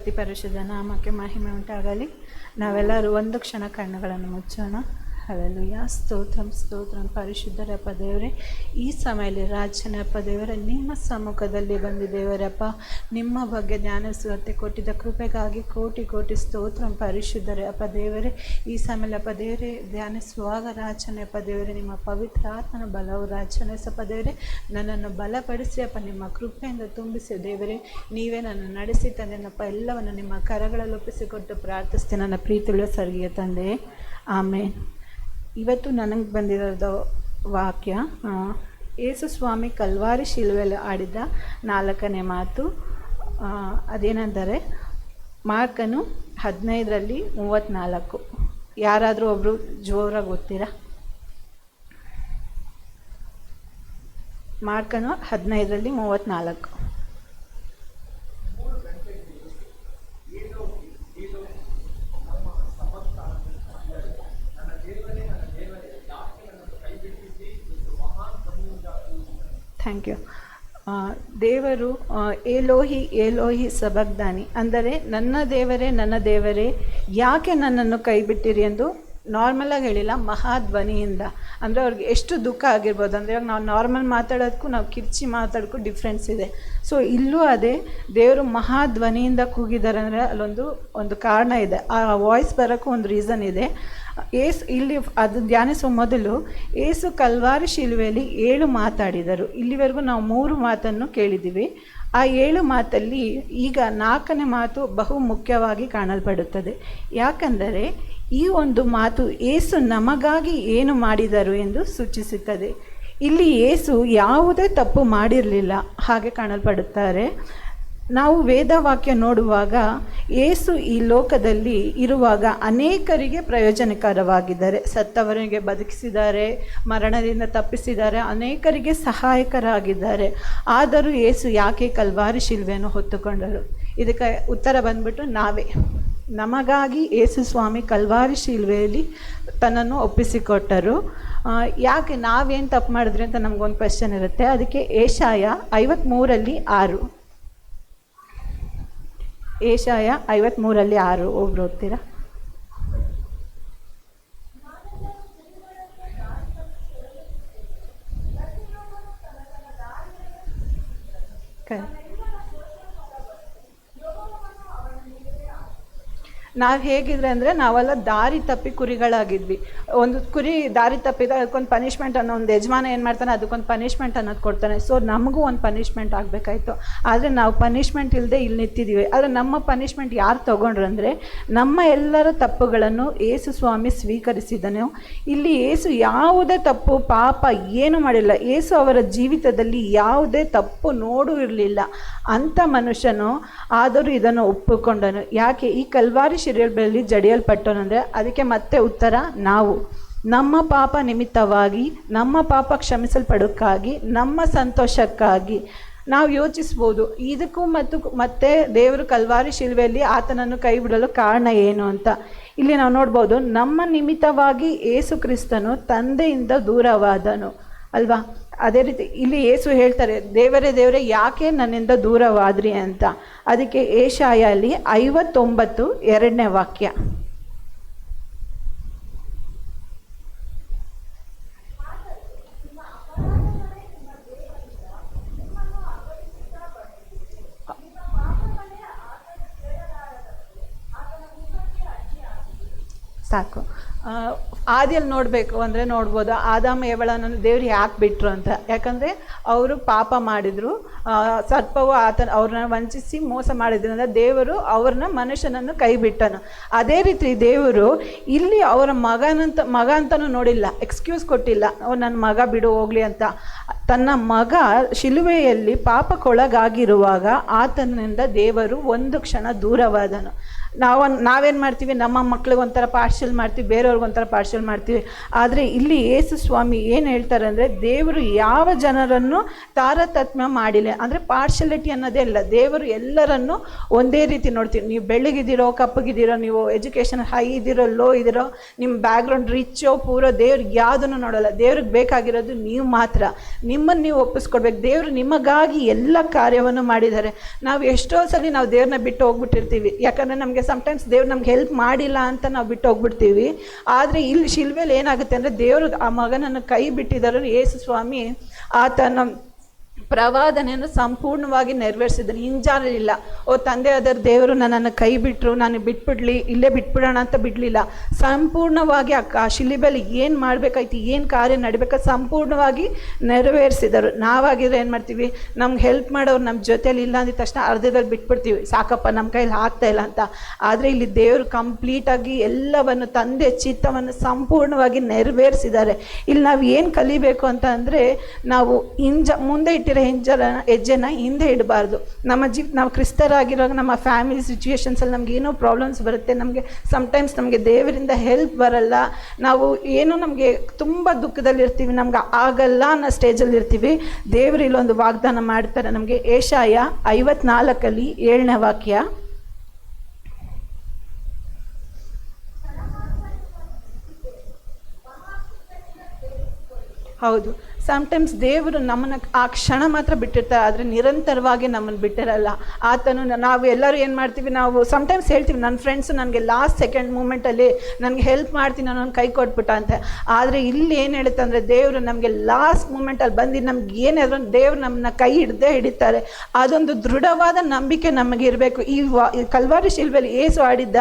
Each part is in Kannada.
ಅತಿ ಪರಿಶುದ್ಧ ನಾಮಕ್ಕೆ ಮಹಿಮೆ ಉಂಟಾಗಲಿ. ನಾವೆಲ್ಲರೂ ಒಂದು ಕ್ಷಣ ಕಣ್ಣುಗಳನ್ನು ಮುಚ್ಚೋಣ. ಹಲ್ಲೆಲೂಯಾ. ಸ್ತೋತ್ರಂ ಸ್ತೋತ್ರಂ. ಪರಿಶುದ್ಧರಪ್ಪ ದೇವರೇ, ಈ ಸಮಯದಲ್ಲಿ ರಾಜನಪ್ಪ ದೇವರೇ, ನಿಮ್ಮ ಸಮ್ಮುಖದಲ್ಲಿ ಬಂದು ದೇವರಪ್ಪ ನಿಮ್ಮ ಬಗ್ಗೆ ಧ್ಯಾನಿಸುವಂತೆ ಕೊಟ್ಟಿದ್ದ ಕೃಪೆಗಾಗಿ ಕೋಟಿ ಕೋಟಿ ಸ್ತೋತ್ರಂ. ಪರಿಶುದ್ಧರಪ್ಪ ದೇವರೇ, ಈ ಸಮಯದಪ್ಪ ದೇವರೇ ಧ್ಯಾನಿಸುವಾಗ ರಾಜನಪ್ಪ ದೇವರೇ, ನಿಮ್ಮ ಪವಿತ್ರ ಆತ್ಮನ ಬಲವು ರಾಜನಪ್ಪ ದೇವರೇ ನನ್ನನ್ನು ಬಲಪಡಿಸಿ ಅಪ್ಪ ನಿಮ್ಮ ಕೃಪೆಯಿಂದ ತುಂಬಿಸಿ ದೇವರೇ, ನೀವೇ ನನ್ನ ನಡೆಸಿ ತಂದೆನಪ್ಪ. ಎಲ್ಲವನ್ನು ನಿಮ್ಮ ಕರಗಳಲ್ಲಿ ಒಪ್ಪಿಸಿಕೊಟ್ಟು ಪ್ರಾರ್ಥಿಸ್ತೀನಿ ನನ್ನ ಪ್ರೀತಿಯುಳ್ಳ ಸ್ವರ್ಗೀಯ ತಂದೆ, ಆಮೇನ್. ಇವತ್ತು ನನಗೆ ಬಂದಿರೋದು ವಾಕ್ಯ ಯೇಸು ಸ್ವಾಮಿ ಕಲ್ವಾರಿ ಶಿಲುಬೆಯಲ್ಲಿ ಆಡಿದ 4ನೇ ಮಾತು. ಅದೇನೆಂದರೆ ಮಾರ್ಕನು 15:34. ಯಾರಾದರೂ ಒಬ್ಬರು ಜೋರಾಗಿ ಓದ್ತೀರಾ? ಮಾರ್ಕನು 15:34. Thank you. ದೇವರು ಏಲೋಹಿ ಏಲೋಹಿ ಸಬಕ್ದಾನಿ ಅಂದರೆ ನನ್ನ ದೇವರೇ ಯಾಕೆ ನನ್ನನ್ನು ಕೈಬಿಟ್ಟಿರಿ ಎಂದು ನಾರ್ಮಲಾಗಿ ಹೇಳಿಲ್ಲ, ಮಹಾಧ್ವನಿಯಿಂದ. ಅಂದರೆ ಅವ್ರಿಗೆ ಎಷ್ಟು ದುಃಖ ಆಗಿರ್ಬೋದು. ಅಂದರೆ ಇವಾಗ ನಾವು ನಾರ್ಮಲ್ ಮಾತಾಡೋದಕ್ಕೂ ನಾವು ಕಿರ್ಚಿ ಮಾತಾಡೋಕ್ಕೂ ಡಿಫ್ರೆನ್ಸ್ ಇದೆ. ಸೊ ಇಲ್ಲೂ ಅದೇ, ದೇವರು ಮಹಾಧ್ವನಿಯಿಂದ ಕೂಗಿದ್ದಾರೆ ಅಂದರೆ ಅಲ್ಲೊಂದು ಕಾರಣ ಇದೆ. ಆ ವಾಯ್ಸ್ ಬರೋಕ್ಕೂ ಒಂದು ರೀಸನ್ ಇದೆ. ಇಲ್ಲಿ ಅದು ಧ್ಯಾನಿಸುವ ಮೊದಲು ಏಸು ಕಲ್ವಾರಿ ಶಿಲುಬೆಯಲ್ಲಿ 7 ಮಾತಾಡಿದರು. ಇಲ್ಲಿವರೆಗೂ ನಾವು 3 ಮಾತನ್ನು ಕೇಳಿದ್ದೀವಿ. ಆ 7 ಮಾತಲ್ಲಿ ಈಗ 4ನೇ ಮಾತು ಬಹು ಮುಖ್ಯವಾಗಿ ಕಾಣಲ್ಪಡುತ್ತದೆ. ಯಾಕಂದರೆ ಈ ಒಂದು ಮಾತು ಏಸು ನಮಗಾಗಿ ಏನು ಮಾಡಿದರು ಎಂದು ಸೂಚಿಸುತ್ತದೆ. ಇಲ್ಲಿ ಏಸು ಯಾವುದೇ ತಪ್ಪು ಮಾಡಿರಲಿಲ್ಲ ಹಾಗೆ ಕಾಣಲ್ಪಡುತ್ತಾರೆ. ನಾವು ವೇದವಾಕ್ಯ ನೋಡುವಾಗ ಏಸು ಈ ಲೋಕದಲ್ಲಿ ಇರುವಾಗ ಅನೇಕರಿಗೆ ಪ್ರಯೋಜನಕರವಾಗಿದ್ದಾರೆ. ಸತ್ತವರಿಗೆ ಬದುಕಿಸಿದ್ದಾರೆ, ಮರಣದಿಂದ ತಪ್ಪಿಸಿದ್ದಾರೆ, ಅನೇಕರಿಗೆ ಸಹಾಯಕರಾಗಿದ್ದಾರೆ. ಆದರೂ ಏಸು ಯಾಕೆ ಕಲ್ವಾರಿ ಶಿಲುಬೆಯನ್ನು ಹೊತ್ತುಕೊಂಡರು? ಇದಕ್ಕೆ ಉತ್ತರ ಬಂದ್ಬಿಟ್ಟು ನಾವೇ. ನಮಗಾಗಿ ಏಸು ಸ್ವಾಮಿ ಕಲ್ವಾರಿ ಶಿಲುಬೆಯಲ್ಲಿ ತನ್ನನ್ನು ಒಪ್ಪಿಸಿಕೊಟ್ಟರು. ಯಾಕೆ ನಾವೇನು ತಪ್ಪು ಮಾಡಿದ್ರಿ ಅಂತ ನಮಗೊಂದು ಕ್ವೆಶ್ಚನ್ ಇರುತ್ತೆ. ಅದಕ್ಕೆ ಏಷಾಯ 53:6. ಏಷಾಯ 53:6 ಒಬ್ರು ಓದ್ತೀರಾ? ನಾವು ಹೇಗಿದ್ರೆ ಅಂದರೆ ನಾವೆಲ್ಲ ದಾರಿ ತಪ್ಪಿ ಕುರಿಗಳಾಗಿದ್ವಿ. ಒಂದು ಕುರಿ ದಾರಿ ತಪ್ಪಿದ ಅದಕ್ಕೊಂದು ಪನಿಷ್ಮೆಂಟ್ ಅನ್ನೋ ಒಂದು ಯಜಮಾನ ಏನು ಮಾಡ್ತಾನೆ, ಅದಕ್ಕೊಂದು ಪನಿಷ್ಮೆಂಟ್ ಅನ್ನೋದು ಕೊಡ್ತಾನೆ. ಸೊ ನಮಗೂ ಒಂದು ಪನಿಷ್ಮೆಂಟ್ ಆಗಬೇಕಾಯ್ತು. ಆದರೆ ನಾವು ಪನಿಷ್ಮೆಂಟ್ ಇಲ್ಲದೆ ಇಲ್ಲಿ ನಿಂತಿದ್ದೀವಿ. ಆದರೆ ನಮ್ಮ ಪನಿಷ್ಮೆಂಟ್ ಯಾರು ತೊಗೊಂಡ್ರು ಅಂದರೆ ನಮ್ಮ ಎಲ್ಲರ ತಪ್ಪುಗಳನ್ನು ಏಸು ಸ್ವಾಮಿ ಸ್ವೀಕರಿಸಿದನು. ಇಲ್ಲಿ ಏಸು ಯಾವುದೇ ತಪ್ಪು ಪಾಪ ಏನು ಮಾಡಿಲ್ಲ. ಏಸು ಅವರ ಜೀವಿತದಲ್ಲಿ ಯಾವುದೇ ತಪ್ಪು ನೋಡೂ ಇರಲಿಲ್ಲ ಅಂಥ ಮನುಷ್ಯನು. ಆದರೂ ಇದನ್ನು ಒಪ್ಪಿಕೊಂಡನು. ಯಾಕೆ ಈ ಕಲ್ವಾರಿ ಶಿಲುಬೆಯಲ್ಲಿ ಜಡಿಯಲ್ಪಟ್ಟನಂದರೆ ಅದಕ್ಕೆ ಮತ್ತೆ ಉತ್ತರ ನಾವು. ನಮ್ಮ ಪಾಪ ನಿಮಿತ್ತವಾಗಿ, ನಮ್ಮ ಪಾಪ ಕ್ಷಮಿಸಲ್ಪಡೋಕ್ಕಾಗಿ, ನಮ್ಮ ಸಂತೋಷಕ್ಕಾಗಿ ನಾವು ಯೋಚಿಸ್ಬೋದು ಇದಕ್ಕೂ ಮತ್ತೆ ದೇವರು ಕಲ್ವಾರಿ ಶಿಲುಬೆಯಲ್ಲಿ ಆತನನ್ನು ಕೈ ಬಿಡಲು ಕಾರಣ ಏನು ಅಂತ. ಇಲ್ಲಿ ನಾವು ನೋಡ್ಬೋದು, ನಮ್ಮ ನಿಮಿತ್ತವಾಗಿ ಏಸು ಕ್ರಿಸ್ತನು ತಂದೆಯಿಂದ ದೂರವಾದನು ಅಲ್ವಾ. ಅದೇ ರೀತಿ ಇಲ್ಲಿ ಏಸು ಹೇಳ್ತಾರೆ, ದೇವರೇ ಯಾಕೆ ನನ್ನಿಂದ ದೂರವಾದ್ರಿ ಅಂತ. ಅದಕ್ಕೆ ಏಷಾಯಲ್ಲಿ 59:2ನೇ ವಾಕ್ಯ. ಸಾಕು. ಆದಿಯಲ್ಲಿ ನೋಡಬೇಕು ಅಂದರೆ ನೋಡ್ಬೋದು, ಆದಾಮ ಏವಳನನ್ನು ದೇವ್ರು ಯಾಕೆ ಬಿಟ್ಟರು ಅಂತ. ಯಾಕಂದರೆ ಅವರು ಪಾಪ ಮಾಡಿದರು. ಸರ್ಪವು ಅವ್ರನ್ನ ವಂಚಿಸಿ ಮೋಸ ಮಾಡಿದ್ರಿಂದ ದೇವರು ಅವ್ರನ್ನ ಮನುಷ್ಯನನ್ನು ಕೈ ಬಿಟ್ಟನು. ಅದೇ ರೀತಿ ದೇವರು ಇಲ್ಲಿ ಅವರ ಮಗ ಅಂತಲೂ ನೋಡಿಲ್ಲ, ಎಕ್ಸ್ಕ್ಯೂಸ್ ಕೊಟ್ಟಿಲ್ಲ, ನನ್ನ ಮಗ ಬಿಡು ಹೋಗಲಿ ಅಂತ. ತನ್ನ ಮಗ ಶಿಲುಬೆಯಲ್ಲಿ ಪಾಪಕ್ಕೊಳಗಾಗಿರುವಾಗ ಆತನಿಂದ ದೇವರು ಒಂದು ಕ್ಷಣ ದೂರವಾದನು. ನಾವೇನು ಮಾಡ್ತೀವಿ, ನಮ್ಮ ಮಕ್ಳಿಗೆ ಒಂಥರ ಪಾರ್ಷಲ್ ಮಾಡ್ತೀವಿ, ಬೇರೆಯವ್ರಿಗೊಂಥರ ಪಾರ್ಷಲ್ ಮಾಡ್ತೀವಿ. ಆದರೆ ಇಲ್ಲಿ ಯೇಸು ಸ್ವಾಮಿ ಏನು ಹೇಳ್ತಾರೆ ಅಂದರೆ, ದೇವರು ಯಾವ ಜನರನ್ನು ತಾರತಮ್ಯ ಮಾಡಿಲ್ಲ. ಮೇಲೆ, ಅಂದರೆ ಪಾರ್ಶಲಿಟಿ ಅನ್ನೋದೇ ಇಲ್ಲ. ದೇವರು ಎಲ್ಲರನ್ನು ಒಂದೇ ರೀತಿ ನೋಡ್ತೀವಿ. ನೀವು ಬೆಳ್ಳಗಿದ್ದೀರೋ ಕಪ್ಪಗಿದ್ದೀರೋ, ನೀವು ಎಜುಕೇಷನ್ ಹೈ ಇದ್ದೀರೋ ಲೋ ಇದ್ದೀರೋ, ನಿಮ್ಮ ಬ್ಯಾಕ್ಗ್ರೌಂಡ್ ರಿಚ್ಚೋ ಪೂರೋ, ದೇವ್ರಿಗೆ ಯಾವುದನ್ನು ನೋಡೋಲ್ಲ. ದೇವ್ರಿಗೆ ಬೇಕಾಗಿರೋದು ನೀವು ಮಾತ್ರ. ನಿಮ್ಮನ್ನು ನೀವು ಒಪ್ಪಿಸ್ಕೊಡ್ಬೇಕು. ದೇವರು ನಿಮಗಾಗಿ ಎಲ್ಲ ಕಾರ್ಯವನ್ನು ಮಾಡಿದ್ದಾರೆ. ನಾವು ಎಷ್ಟೋ ಸಲ ನಾವು ದೇವ್ರನ್ನ ಬಿಟ್ಟು ಹೋಗ್ಬಿಟ್ಟಿರ್ತೀವಿ. ಯಾಕಂದರೆ ನಮಗೆ ಸಮ್ಟೈಮ್ಸ್ ದೇವ್ರು ನಮ್ಗೆ ಹೆಲ್ಪ್ ಮಾಡಿಲ್ಲ ಅಂತ ನಾವು ಬಿಟ್ಟು ಹೋಗ್ಬಿಡ್ತೀವಿ. ಆದರೆ ಇಲ್ಲಿ ಶಿಲ್ವೆಯಲ್ಲಿ ಏನಾಗುತ್ತೆ ಅಂದರೆ, ದೇವರು ಆ ಮಗನನ್ನು ಕೈ ಬಿಟ್ಟಿದ್ದರು. ಯೇಸು ಸ್ವಾಮಿ ಆತನ ಪ್ರವಾದನೆಯನ್ನು ಸಂಪೂರ್ಣವಾಗಿ ನೆರವೇರಿಸಿದ್ದಾನೆ. ಹಿಂಜಾರಲಿಲ್ಲ. ತಂದೆ ಆದರ ದೇವರು ನನ್ನನ್ನು ಕೈ ಬಿಟ್ಟರು, ನಾನು ಬಿಟ್ಬಿಡ್ಲಿ, ಇಲ್ಲೇ ಬಿಟ್ಬಿಡೋಣ ಅಂತ ಬಿಡಲಿಲ್ಲ. ಸಂಪೂರ್ಣವಾಗಿ ಆ ಶಿಲುಬೆಯಲ್ಲಿ ಏನು ಮಾಡಬೇಕಾಯ್ತು, ಏನು ಕಾರ್ಯ ನಡಿಬೇಕಾದ್ರೆ ಸಂಪೂರ್ಣವಾಗಿ ನೆರವೇರಿಸಿದರು. ನಾವಾಗಿದ್ರೆ ಏನು ಮಾಡ್ತೀವಿ, ನಮ್ಗೆ ಹೆಲ್ಪ್ ಮಾಡೋರು ನಮ್ಮ ಜೊತೇಲಿ ಇಲ್ಲ ಅಂದಿದ ತಕ್ಷಣ ಅರ್ಧದಲ್ಲಿ ಬಿಟ್ಬಿಡ್ತೀವಿ, ಸಾಕಪ್ಪ ನಮ್ಮ ಕೈಲಿ ಆಗ್ತಾ ಇಲ್ಲ ಅಂತ. ಆದರೆ ಇಲ್ಲಿ ದೇವರು ಕಂಪ್ಲೀಟಾಗಿ ಎಲ್ಲವನ್ನು, ತಂದೆ ಚಿತ್ತವನ್ನು ಸಂಪೂರ್ಣವಾಗಿ ನೆರವೇರಿಸಿದ್ದಾರೆ. ಇಲ್ಲಿ ನಾವು ಏನು ಕಲಿಬೇಕು ಅಂತ ಅಂದರೆ, ನಾವು ಮುಂದೆ ಇಟ್ಟಿರೋ ಹೆಜ್ಜೆನ ಹಿಂದೆ ಇಡಬಾರ್ದು. ನಾವು ಕ್ರಿಸ್ತರಾಗಿರುವಾಗ ನಮ್ಮ ಫ್ಯಾಮಿಲಿ ಸಿಚುವೇಶನ್ಸಲ್ಲಿ ನಮ್ಗೆ ಏನೋ ಪ್ರಾಬ್ಲಮ್ಸ್ ಬರುತ್ತೆ. ನಮಗೆ ಸಮ್ಟೈಮ್ಸ್ ನಮಗೆ ದೇವರಿಂದ ಹೆಲ್ಪ್ ಬರಲ್ಲ. ನಾವು ಏನೋ ನಮಗೆ ತುಂಬ ದುಃಖದಲ್ಲಿರ್ತೀವಿ, ನಮ್ಗೆ ಆಗಲ್ಲ ಅನ್ನೋ ಸ್ಟೇಜಲ್ಲಿ ಇರ್ತೀವಿ. ದೇವರು ಇಲ್ಲೊಂದು ವಾಗ್ದಾನ ಮಾಡ್ತಾರೆ ನಮಗೆ. ಏಷಾಯ 54 7ನೇ ವಾಕ್ಯ. ಹೌದು, ಸಮ್ಟೈಮ್ಸ್ ದೇವರು ನಮ್ಮನ್ನು ಆ ಕ್ಷಣ ಮಾತ್ರ ಬಿಟ್ಟಿರ್ತಾರೆ, ಆದರೆ ನಿರಂತರವಾಗಿ ನಮ್ಮನ್ನು ಬಿಟ್ಟಿರಲ್ಲ. ಆತನು ನಾವು ಎಲ್ಲರೂ ಏನು ಮಾಡ್ತೀವಿ, ನಾವು ಸಮ್ಟೈಮ್ಸ್ ಹೇಳ್ತೀವಿ, ನನ್ನ ಫ್ರೆಂಡ್ಸು ನನಗೆ ಲಾಸ್ಟ್ ಸೆಕೆಂಡ್ ಮೂಮೆಂಟಲ್ಲಿ ನನಗೆ ಹೆಲ್ಪ್ ಮಾಡ್ತೀನಿ, ನಾನು ಕೈ ಕೊಟ್ಬಿಟ್ಟ ಅಂತ. ಆದರೆ ಇಲ್ಲಿ ಏನು ಹೇಳುತ್ತೆ ಅಂದರೆ, ದೇವರು ನಮಗೆ ಲಾಸ್ಟ್ ಮೂಮೆಂಟಲ್ಲಿ ಬಂದು ನಮ್ಗೆ ಏನಾದರೂ ದೇವರು ನಮ್ಮನ್ನ ಕೈ ಹಿಡಿತಾರೆ. ಅದೊಂದು ದೃಢವಾದ ನಂಬಿಕೆ ನಮಗೆ ಇರಬೇಕು. ಈ ಕಲ್ವಾರಿ ಶಿಲ್ಬೆಯಲ್ಲಿ ಯೇಸು ಆಡಿದ್ದ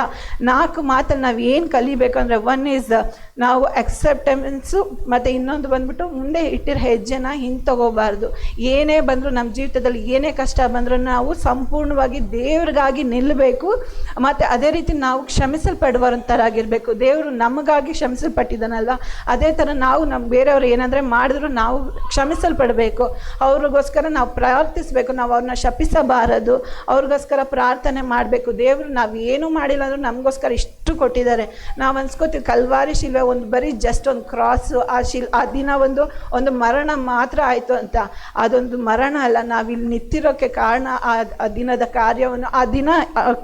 4 ಮಾತಲ್ಲಿ ನಾವು ಏನು ಕಲಿಬೇಕು ಅಂದರೆ, ಒನ್ ಈಸ್ ನಾವು ಅಕ್ಸೆಪ್ಟೆನ್ಸು, ಮತ್ತು ಇನ್ನೊಂದು ಬಂದ್ಬಿಟ್ಟು ಮುಂದೆ ಇಟ್ಟಿರೋ ಹೆಜ್ಜೆನ ಹಿಂತಗೋಬಾರ್ದು. ಏನೇ ಬಂದರೂ ನಮ್ಮ ಜೀವಿತದಲ್ಲಿ ಏನೇ ಕಷ್ಟ ಬಂದರೂ ನಾವು ಸಂಪೂರ್ಣವಾಗಿ ದೇವ್ರಿಗಾಗಿ ನಿಲ್ಲಬೇಕು. ಮತ್ತು ಅದೇ ರೀತಿ ನಾವು ಕ್ಷಮಿಸಲ್ಪಡುವಂಥರಾಗಿರಬೇಕು. ದೇವರು ನಮಗಾಗಿ ಕ್ಷಮಿಸಲ್ಪಟ್ಟಿದ್ದಾನಲ್ವ, ಅದೇ ಥರ ನಾವು ಬೇರೆಯವರು ಏನಂದರೆ ಮಾಡಿದ್ರು ನಾವು ಕ್ಷಮಿಸಲ್ಪಡಬೇಕು. ಅವ್ರಿಗೋಸ್ಕರ ನಾವು ಪ್ರಾರ್ಥಿಸಬೇಕು. ನಾವು ಅವ್ರನ್ನ ಶಪಿಸಬಾರದು, ಅವ್ರಿಗೋಸ್ಕರ ಪ್ರಾರ್ಥನೆ ಮಾಡಬೇಕು. ದೇವರು ನಾವು ಏನೂ ಮಾಡಿಲ್ಲ ಅಂದರೂ ನಮಗೋಸ್ಕರ ಇಷ್ಟು ಕೊಟ್ಟಿದ್ದಾರೆ. ನಾವು ಅನ್ಸ್ಕೋತೀವಿ ಕಲ್ವಾರಿ ಶಿಲ್ವೆ ಒಂದು ಬರೀ ಜಸ್ಟ್ ಒಂದು ಕ್ರಾಸು, ಆ ದಿನ ಒಂದು ಮರಣ ಮಾತ್ರ ಆಯಿತು ಅಂತ. ಅದೊಂದು ಮರಣ ಅಲ್ಲ. ನಾವಿಲ್ಲಿ ನಿಂತಿರೋಕ್ಕೆ ಕಾರಣ ಆ ದಿನದ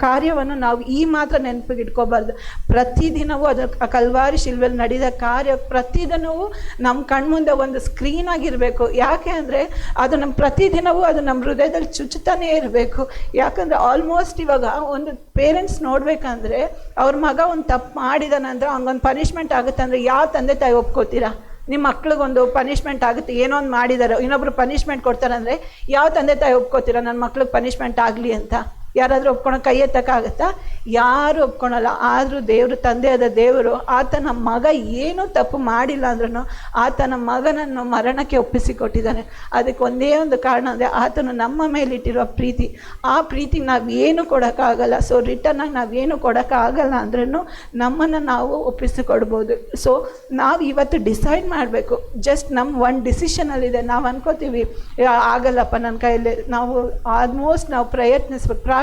ಕಾರ್ಯವನ್ನು ನಾವು ಈ ಮಾತ್ರ ನೆನಪಿಗೆ ಇಟ್ಕೋಬಾರ್ದು. ಪ್ರತಿದಿನವೂ ಅದು ಕಲ್ವಾರಿ ಶಿಲ್ವೆಯಲ್ಲಿ ನಡೆದ ಕಾರ್ಯ ಪ್ರತಿದಿನವೂ ನಮ್ಮ ಕಣ್ಮುಂದೆ ಒಂದು ಸ್ಕ್ರೀನ್ ಆಗಿರಬೇಕು. ಯಾಕೆ ಅಂದರೆ ಅದು ನಮ್ಮ ಪ್ರತಿದಿನವೂ ಅದು ನಮ್ಮ ಹೃದಯದಲ್ಲಿ ಚುಚ್ಚುತ್ತಾನೇ ಇರಬೇಕು. ಯಾಕಂದರೆ ಆಲ್ಮೋಸ್ಟ್ ಇವಾಗ ಒಂದು ಪೇರೆಂಟ್ಸ್ ನೋಡಬೇಕಂದ್ರೆ, ಅವ್ರ ಮಗ ಒಂದು ತಪ್ಪು ಮಾಡಿದಾನಂದ್ರೆ ಅವ್ನಿಗೊಂದು ಪನಿಷ್ಮೆಂಟ್ ಆಗುತ್ತೆ ಅಂದರೆ ಯಾವ ತಂದೆ ತಾಯಿ ಒಪ್ಕೋತೀರಾ? ನಿಮ್ಮ ಮಕ್ಳಿಗೊಂದು ಪನಿಷ್ಮೆಂಟ್ ಆಗುತ್ತೆ, ಏನೋ ಒಂದು ಮಾಡಿದ್ದಾರೆ, ಇನ್ನೊಬ್ರು ಪನಿಷ್ಮೆಂಟ್ ಕೊಡ್ತಾರೆ ಅಂದರೆ ಯಾವ ತಂದೆ ತಾಯಿ ಒಪ್ಕೋತೀರಾ ನನ್ನ ಮಕ್ಳಿಗೆ ಪನಿಷ್ಮೆಂಟ್ ಆಗಲಿ ಅಂತ? ಯಾರಾದರೂ ಒಪ್ಕೊಳೋ ಕೈ ಎತ್ತಕ್ಕಾಗತ್ತಾ? ಯಾರು ಒಪ್ಕೊಳಲ್ಲ. ಆದರೂ ದೇವರು, ತಂದೆಯಾದ ದೇವರು ಆತನ ಮಗ ಏನೂ ತಪ್ಪು ಮಾಡಿಲ್ಲ ಅಂದ್ರೂ ಆತನ ಮಗನನ್ನು ಮರಣಕ್ಕೆ ಒಪ್ಪಿಸಿಕೊಟ್ಟಿದ್ದಾನೆ. ಅದಕ್ಕೆ ಒಂದೇ ಒಂದು ಕಾರಣ ಅಂದರೆ ಆತನು ನಮ್ಮ ಮೇಲಿಟ್ಟಿರೋ ಪ್ರೀತಿ. ಆ ಪ್ರೀತಿಗೆ ನಾವು ಏನು ಕೊಡೋಕ್ಕಾಗಲ್ಲ. ಸೊ ರಿಟರ್ನಾಗಿ ನಾವೇನು ಕೊಡೋಕ್ಕಾಗಲ್ಲ ಅಂದ್ರೂ ನಮ್ಮನ್ನು ನಾವು ಒಪ್ಪಿಸಿಕೊಡ್ಬೋದು. ಸೊ ನಾವು ಇವತ್ತು ಡಿಸೈಡ್ ಮಾಡಬೇಕು. ಜಸ್ಟ್ ನಮ್ಮ ಒಂದು ಡಿಸಿಷನಲ್ಲಿದೆ. ನಾವು ಅನ್ಕೋತೀವಿ ಆಗಲ್ಲಪ್ಪ ನನ್ನ ಕೈಯಲ್ಲಿ. ನಾವು ಆಲ್ಮೋಸ್ಟ್ ನಾವು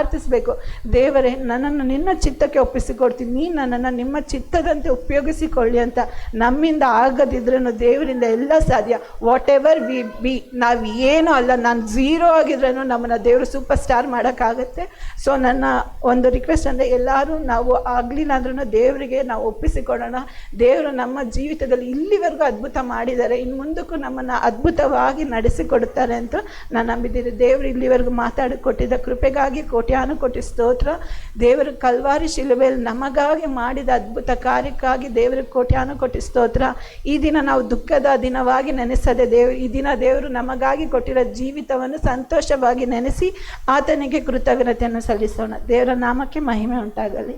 ಪ್ರಾರ್ಥಿಸಬೇಕು. ದೇವರೇ, ನನ್ನನ್ನು ನಿನ್ನ ಚಿತ್ತಕ್ಕೆ ಒಪ್ಪಿಸಿಕೊಡ್ತೀನಿ, ನೀನು ನನ್ನನ್ನು ನಿಮ್ಮ ಚಿತ್ತದಂತೆ ಉಪಯೋಗಿಸಿಕೊಳ್ಳಿ ಅಂತ. ನಮ್ಮಿಂದ ಆಗದಿದ್ರೂ ದೇವರಿಂದ ಎಲ್ಲ ಸಾಧ್ಯ. ವಾಟ್ ಎವರ್ ವಿ ಬಿ, ನಾವು ಏನೂ ಅಲ್ಲ, ನಾನು ಝೀರೋ ಆಗಿದ್ರೂ ನಮ್ಮನ್ನು ದೇವರು ಸೂಪರ್ ಸ್ಟಾರ್ ಮಾಡೋಕ್ಕಾಗತ್ತೆ. ಸೊ ನನ್ನ ಒಂದು ರಿಕ್ವೆಸ್ಟ್ ಅಂದರೆ, ಎಲ್ಲರೂ ನಾವು ಆಗಲಿಲ್ಲ ಅಂದ್ರೂ ದೇವರಿಗೆ ನಾವು ಒಪ್ಪಿಸಿಕೊಡೋಣ. ದೇವರು ನಮ್ಮ ಜೀವಿತದಲ್ಲಿ ಇಲ್ಲಿವರೆಗೂ ಅದ್ಭುತ ಮಾಡಿದ್ದಾರೆ, ಇನ್ನು ಮುಂದಕ್ಕೂ ನಮ್ಮನ್ನು ಅದ್ಭುತವಾಗಿ ನಡೆಸಿಕೊಡುತ್ತಾರೆ ಅಂತ ನಾನು ನಂಬಿದ್ದೀನಿ. ದೇವರು ಇಲ್ಲಿವರೆಗೂ ಮಾತಾಡಿಕೊಟ್ಟಿದ್ದ ಕೃಪೆಗಾಗಿ ಕೋಟ್ಯಾನುಕೋಟಿ ಸ್ತೋತ್ರ. ದೇವರು ಕಲ್ವಾರಿ ಶಿಲುಬೆಯಲ್ಲಿ ನಮಗಾಗಿ ಮಾಡಿದ ಅದ್ಭುತ ಕಾರ್ಯಕ್ಕಾಗಿ ದೇವರಿಗೆ ಕೋಟ್ಯಾನುಕೋಟಿ ಸ್ತೋತ್ರ. ಈ ದಿನ ನಾವು ದುಃಖದ ದಿನವಾಗಿ ನೆನೆಸದೆ ಈ ದಿನ ದೇವರು ನಮಗಾಗಿ ಕೊಟ್ಟಿರೋ ಜೀವಿತವನ್ನು ಸಂತೋಷವಾಗಿ ನೆನೆಸಿ ಆತನಿಗೆ ಕೃತಜ್ಞತೆಯನ್ನು ಸಲ್ಲಿಸೋಣ. ದೇವರ ನಾಮಕ್ಕೆ ಮಹಿಮೆ ಉಂಟಾಗಲಿ.